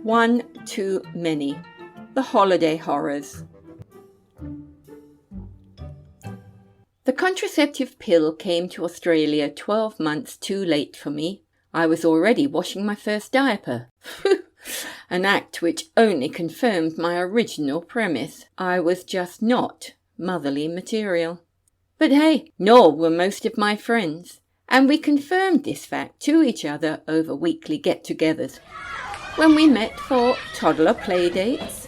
One too many. The holiday horrors. The contraceptive pill came to Australia 12 months too late for me. I was already washing my first diaper. An act which only confirmed my original premise. I was just not motherly material. But hey, nor were most of my friends. And we confirmed this fact to each other over weekly get-togethers. When we met for toddler playdates.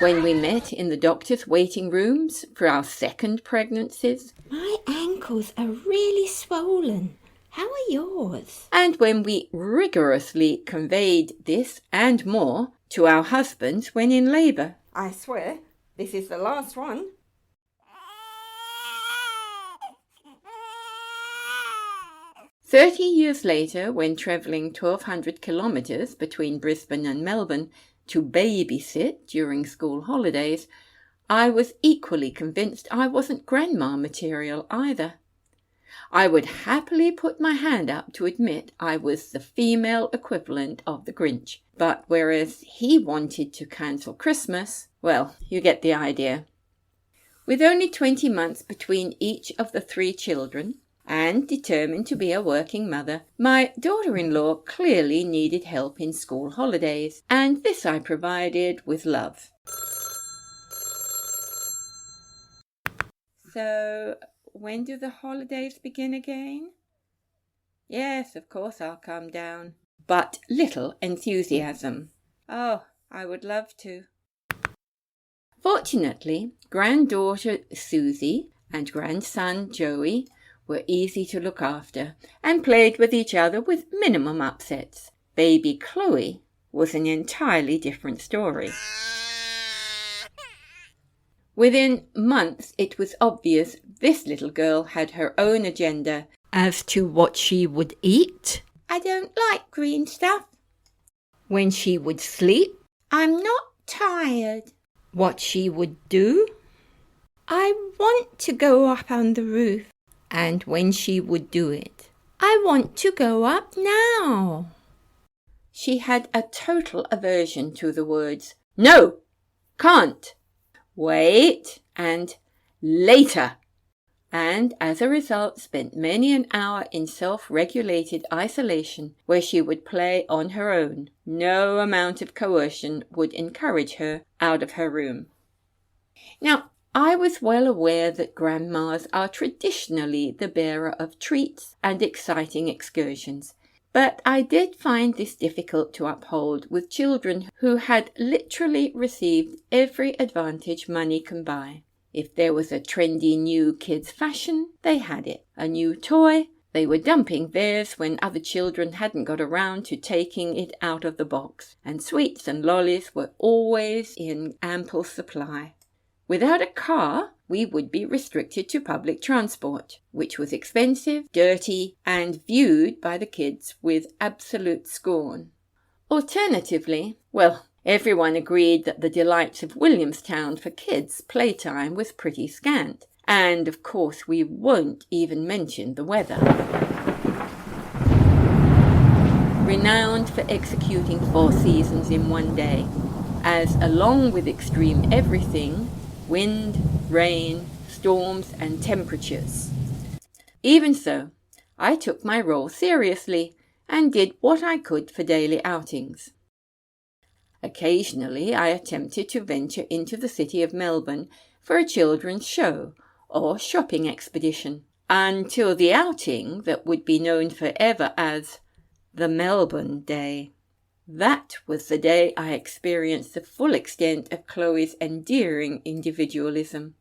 When we met in the doctor's waiting rooms for our second pregnancies. My ankles are really swollen. How are yours? And when we rigorously conveyed this and more to our husbands when in labour. I swear, this is the last one. "30 years later, when travelling 1,200 kilometres between Brisbane and Melbourne to babysit during school holidays, I was equally convinced I wasn't grandma material either. I would happily put my hand up to admit I was the female equivalent of the Grinch. But whereas he wanted to cancel Christmas, well, you get the idea. With only 20 months between each of the 3 children, and determined to be a working mother, my daughter-in-law clearly needed help in school holidays, and this I provided with love. So, when do the holidays begin again? Yes, of course I'll come down. But little enthusiasm. Oh, I would love to. Fortunately, granddaughter Susie and grandson Joey were easy to look after and played with each other with minimum upsets. Baby Chloe was an entirely different story. Within months, it was obvious this little girl had her own agenda as to what she would eat. I don't like green stuff. When she would sleep. I'm not tired. What she would do. I want to go up on the roof. And when she would do it. I want to go up now. She had a total aversion to the words no, can't, wait, and later, and as a result spent many an hour in self-regulated isolation where she would play on her own. No amount of coercion would encourage her out of her room. Now, I was well aware that grandmas are traditionally the bearer of treats and exciting excursions, but I did find this difficult to uphold with children who had literally received every advantage money can buy. If there was a trendy new kids' fashion, they had it. A new toy, they were dumping theirs when other children hadn't got around to taking it out of the box, and sweets and lollies were always in ample supply. Without a car, we would be restricted to public transport, which was expensive, dirty, and viewed by the kids with absolute scorn. Alternatively, well, everyone agreed that the delights of Williamstown for kids' playtime was pretty scant, and of course we won't even mention the weather. Renowned for executing 4 seasons in one day, as along with extreme everything, wind, rain, storms, and temperatures. Even so, I took my role seriously and did what I could for daily outings. Occasionally, I attempted to venture into the city of Melbourne for a children's show or shopping expedition, until the outing that would be known forever as the Melbourne Day. That was the day I experienced the full extent of Chloe's endearing individualism.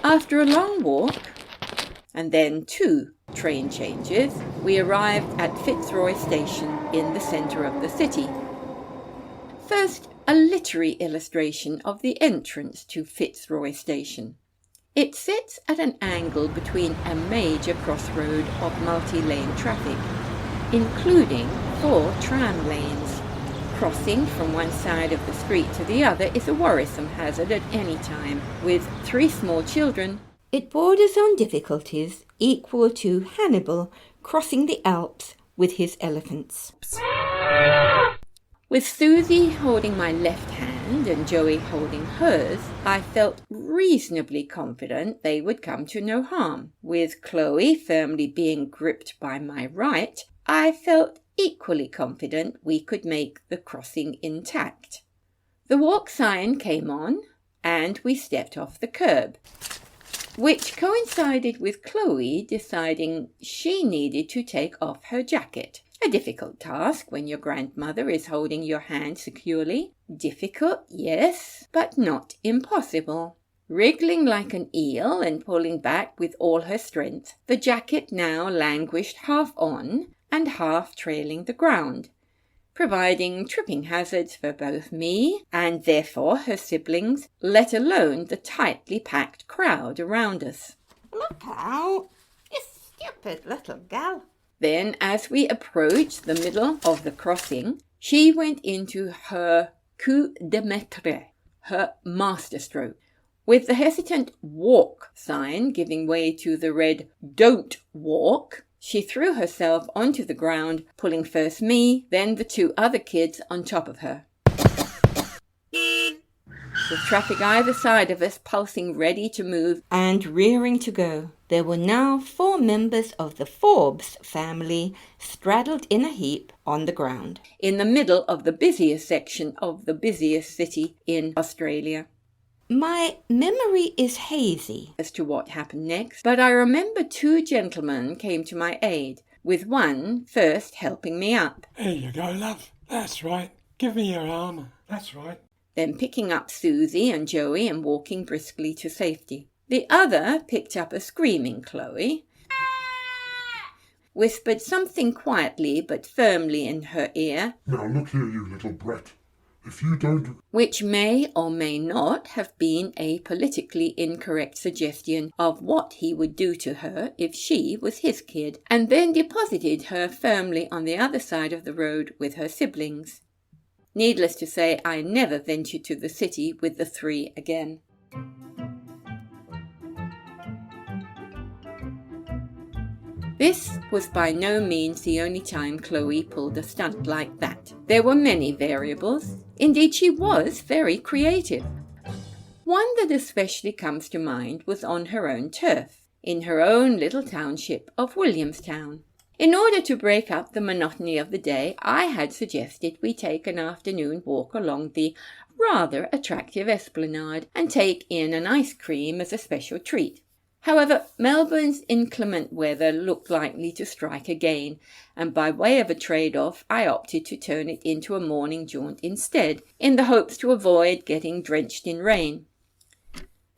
After a long walk, and then 2 train changes, we arrived at Fitzroy Station in the centre of the city. First, a literary illustration of the entrance to Fitzroy Station. It sits at an angle between a major crossroad of multi-lane traffic, including 4 tram lanes. Crossing from one side of the street to the other is a worrisome hazard at any time. With 3 small children, it borders on difficulties equal to Hannibal crossing the Alps with his elephants. With Susie holding my left hand and Joey holding hers, I felt reasonably confident they would come to no harm. With Chloe firmly being gripped by my right, I felt equally confident we could make the crossing intact. The walk sign came on, and we stepped off the curb, which coincided with Chloe deciding she needed to take off her jacket. A difficult task when your grandmother is holding your hand securely. Difficult, yes, but not impossible. Wriggling like an eel and pulling back with all her strength, the jacket now languished half on and half trailing the ground, providing tripping hazards for both me and therefore her siblings, let alone the tightly packed crowd around us. Look out, you stupid little gal. Then, as we approached the middle of the crossing, she went into her coup de maître, her masterstroke, with the hesitant walk sign giving way to the red don't walk. She threw herself onto the ground, pulling first me, then the two other kids on top of her. With traffic either side of us pulsing ready to move and rearing to go, there were now 4 members of the Forbes family straddled in a heap on the ground, in the middle of the busiest section of the busiest city in Australia. My memory is hazy as to what happened next, but I remember 2 gentlemen came to my aid, with one first helping me up. Here you go, love. That's right. Give me your arm. That's right. Then picking up Susie and Joey and walking briskly to safety. The other picked up a screaming Chloe, whispered something quietly but firmly in her ear. Now look here, you little brat. If you don't... Which may or may not have been a politically incorrect suggestion of what he would do to her if she was his kid, and then deposited her firmly on the other side of the road with her siblings. Needless to say, I never ventured to the city with the 3 again. This was by no means the only time Chloe pulled a stunt like that. There were many variables. Indeed, she was very creative. One that especially comes to mind was on her own turf, in her own little township of Williamstown. In order to break up the monotony of the day, I had suggested we take an afternoon walk along the rather attractive esplanade and take in an ice cream as a special treat. However, Melbourne's inclement weather looked likely to strike again, and by way of a trade-off, I opted to turn it into a morning jaunt instead, in the hopes to avoid getting drenched in rain.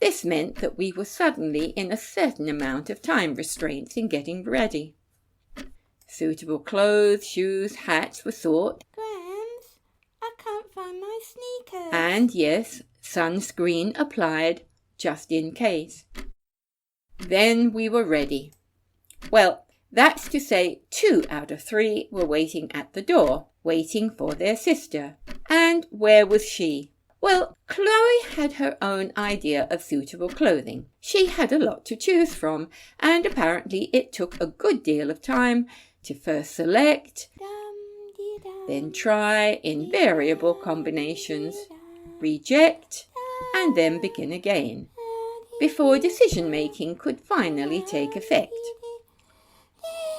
This meant that we were suddenly in a certain amount of time restraints in getting ready. Suitable clothes, shoes, hats were sought. Grams, I can't find my sneakers. And yes, sunscreen applied, just in case. Then we were ready. Well, that's to say 2 out of 3 were waiting at the door, waiting for their sister. And where was she? Well, Chloe had her own idea of suitable clothing. She had a lot to choose from, and apparently it took a good deal of time to first select, then try in variable combinations, reject, and then begin again, before decision-making could finally take effect.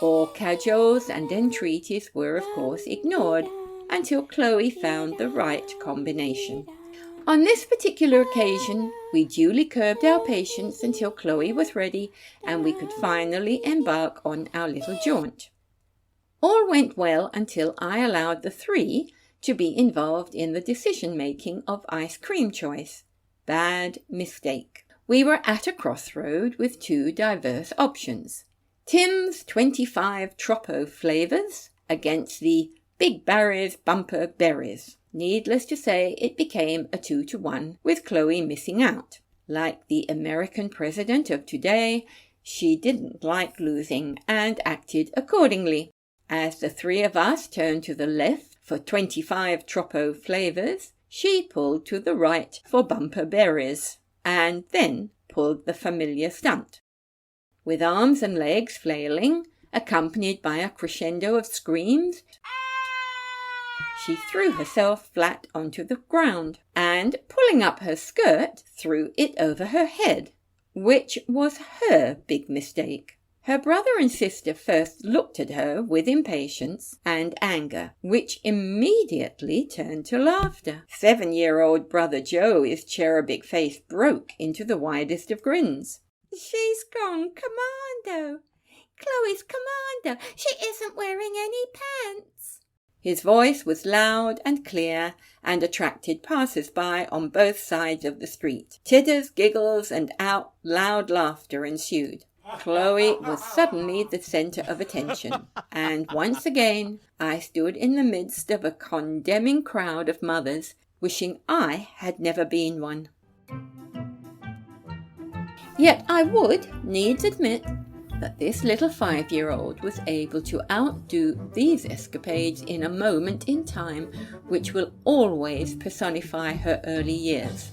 All cajoles and entreaties were, of course, ignored until Chloe found the right combination. On this particular occasion, we duly curbed our patience until Chloe was ready and we could finally embark on our little jaunt. All went well until I allowed the 3 to be involved in the decision-making of ice cream choice. Bad mistake. We were at a crossroad with 2 diverse options. Tim's 25 Troppo flavours against the Big Barry's Bumper Berries. Needless to say, it became a 2-to-1, with Chloe missing out. Like the American president of today, she didn't like losing and acted accordingly. As the 3 of us turned to the left for 25 Troppo flavours, she pulled to the right for Bumper Berries, and then pulled the familiar stunt. With arms and legs flailing, accompanied by a crescendo of screams, She threw herself flat onto the ground and, pulling up her skirt, threw it over her head, which was her big mistake. Her brother and sister first looked at her with impatience and anger, which immediately turned to laughter. 7-year-old brother Joey's cherubic face broke into the widest of grins. She's gone commando. Chloe's commando. She isn't wearing any pants. His voice was loud and clear and attracted passers-by on both sides of the street. Titters, giggles, and out loud laughter ensued. Chloe was suddenly the centre of attention, and once again I stood in the midst of a condemning crowd of mothers, wishing I had never been one. Yet I would needs admit that this little 5-year-old was able to outdo these escapades in a moment in time which will always personify her early years.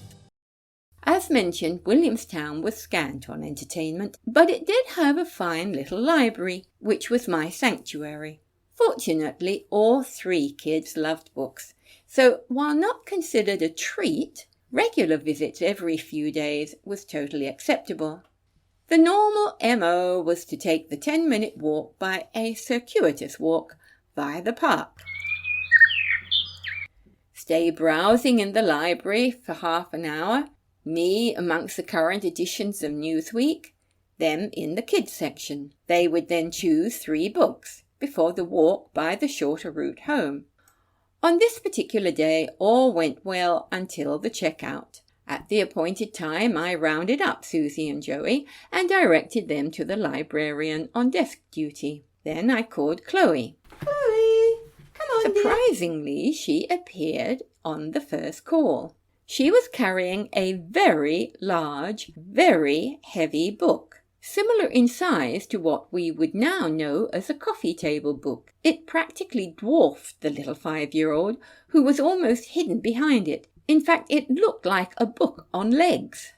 As mentioned, Williamstown was scant on entertainment, but it did have a fine little library, which was my sanctuary. Fortunately, all 3 kids loved books, so while not considered a treat, regular visits every few days was totally acceptable. The normal MO was to take the 10-minute walk by a circuitous walk via the park. Stay browsing in the library for half an hour, me amongst the current editions of Newsweek, them in the kids section. They would then choose 3 books before the walk by the shorter route home. On this particular day, all went well until the checkout. At the appointed time, I rounded up Susie and Joey and directed them to the librarian on desk duty. Then I called Chloe. Chloe, come on, dear. Surprisingly, she appeared on the first call. She was carrying a very large, very heavy book, similar in size to what we would now know as a coffee table book. It practically dwarfed the little 5-year-old, who was almost hidden behind it. In fact, it looked like a book on legs.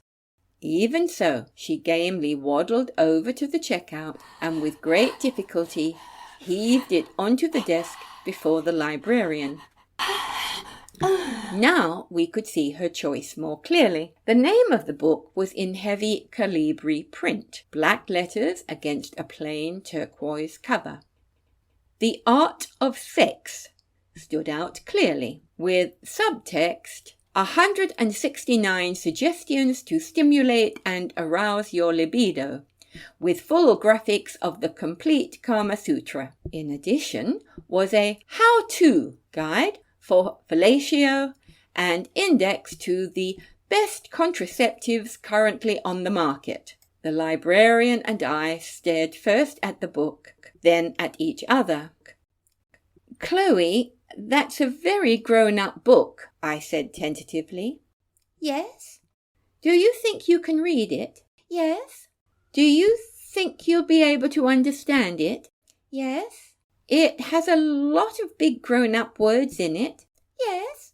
Even so, she gamely waddled over to the checkout and with great difficulty heaved it onto the desk before the librarian. Now we could see her choice more clearly. The name of the book was in heavy calibri print, black letters against a plain turquoise cover. The Art of Sex stood out clearly, with subtext, 169 suggestions to stimulate and arouse your libido, with full graphics of the complete Kama Sutra. In addition was a how-to guide for fellatio and index to the best contraceptives currently on the market. The librarian and I stared first at the book, then at each other. Chloe, that's a very grown-up book, I said tentatively. Yes? Do you think you can read it? Yes? Do you think you'll be able to understand it? Yes? It has a lot of big grown-up words in it. Yes,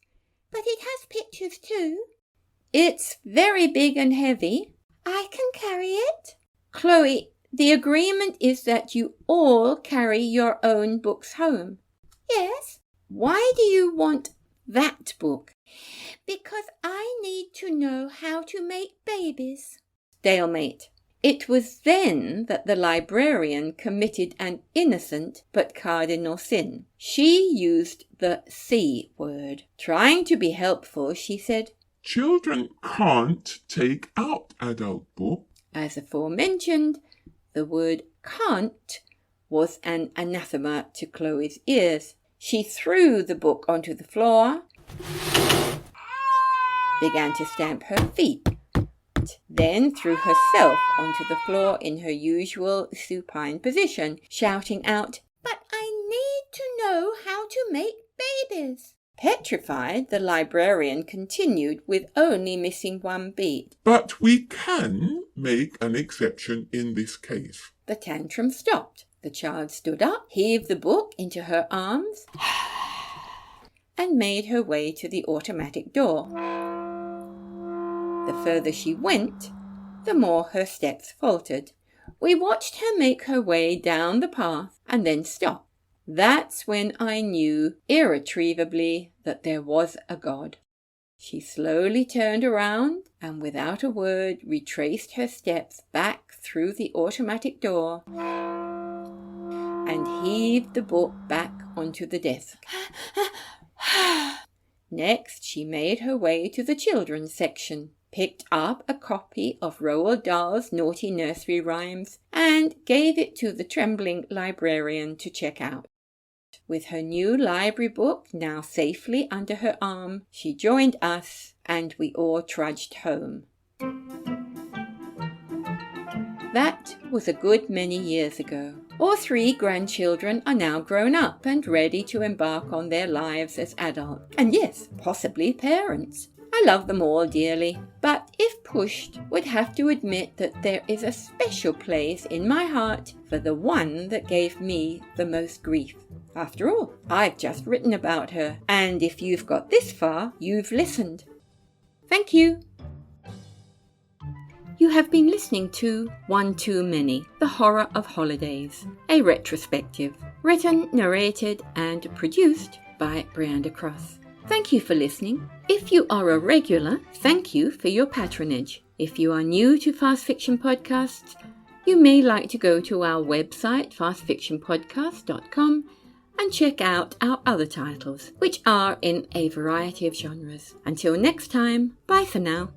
but it has pictures too. It's very big and heavy. I can carry it. Chloe, the agreement is that you all carry your own books home. Yes. Why do you want that book? Because I need to know how to make babies. Stalemate. It was then that the librarian committed an innocent but cardinal sin. She used the C word. Trying to be helpful, she said, "Children can't take out adult book." As aforementioned, the word can't was an anathema to Chloe's ears. She threw the book onto the floor, began to stamp her feet, then threw herself onto the floor in her usual supine position, shouting out, "But I need to know how to make babies." Petrified, the librarian continued with only missing one beat. "But we can make an exception in this case." The tantrum stopped. The child stood up, heaved the book into her arms, and made her way to the automatic door. The further she went, the more her steps faltered. We watched her make her way down the path and then stop. That's when I knew irretrievably that there was a God. She slowly turned around and without a word retraced her steps back through the automatic door and heaved the book back onto the desk. Next, she made her way to the children's section, picked up a copy of Roald Dahl's Naughty Nursery Rhymes, and gave it to the trembling librarian to check out. With her new library book now safely under her arm, she joined us, and we all trudged home. That was a good many years ago. All 3 grandchildren are now grown up and ready to embark on their lives as adults, and yes, possibly parents. I love them all dearly, but if pushed, would have to admit that there is a special place in my heart for the one that gave me the most grief. After all, I've just written about her, and if you've got this far, you've listened. Thank you. You have been listening to One Too Many, The Horror of Holidays, a retrospective, written, narrated, and produced by Brianda Cross. Thank you for listening. If you are a regular, thank you for your patronage. If you are new to Fast Fiction Podcasts, you may like to go to our website, fastfictionpodcast.com, and check out our other titles, which are in a variety of genres. Until next time, bye for now.